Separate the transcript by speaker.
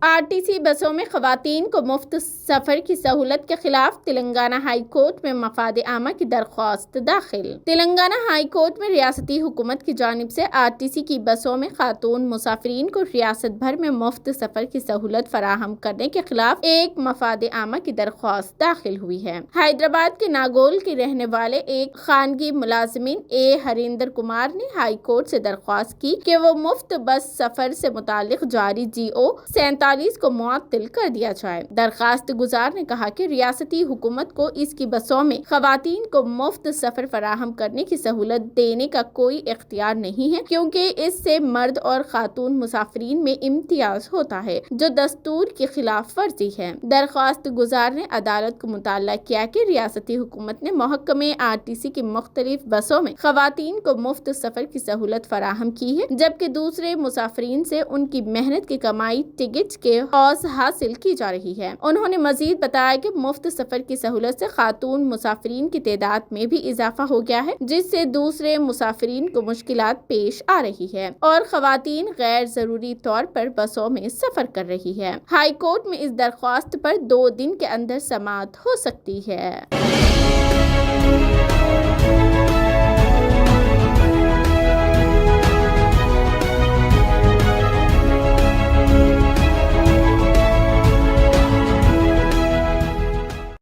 Speaker 1: RTC بسوں میں خواتین کو مفت سفر کی سہولت کے خلاف تلنگانہ ہائی کورٹ میں مفاد عامہ کی درخواست داخل۔ تلنگانہ ہائی کورٹ میں ریاستی حکومت کی جانب سے RTC کی بسوں میں خاتون مسافرین کو ریاست بھر میں مفت سفر کی سہولت فراہم کرنے کے خلاف ایک مفاد عامہ کی درخواست داخل ہوئی ہے۔ حیدرآباد کے ناگول کے رہنے والے ایک خانگی ملازمین ہریندر کمار نے ہائی کورٹ سے درخواست کی کہ وہ مفت بس سفر سے متعلق جاری GO 47 کو معطل کر دیا جائے۔ درخواست گزار نے کہا کہ ریاستی حکومت کو اس کی بسوں میں خواتین کو مفت سفر فراہم کرنے کی سہولت دینے کا کوئی اختیار نہیں ہے، کیونکہ اس سے مرد اور خاتون مسافرین میں امتیاز ہوتا ہے، جو دستور کی خلاف ورزی ہے۔ درخواست گزار نے عدالت کو مطالبہ کیا کہ ریاستی حکومت نے محکمہ RTC کی مختلف بسوں میں خواتین کو مفت سفر کی سہولت فراہم کی ہے، جبکہ دوسرے مسافرین سے ان کی محنت کی کمائی ٹکٹ کے حوض حاصل کی جا رہی ہے۔ انہوں نے مزید بتایا کہ مفت سفر کی سہولت سے خاتون مسافرین کی تعداد میں بھی اضافہ ہو گیا ہے، جس سے دوسرے مسافرین کو مشکلات پیش آ رہی ہے اور خواتین غیر ضروری طور پر بسوں میں سفر کر رہی ہے۔ ہائی کورٹ میں اس درخواست پر 2 دن کے اندر سماعت ہو سکتی ہے۔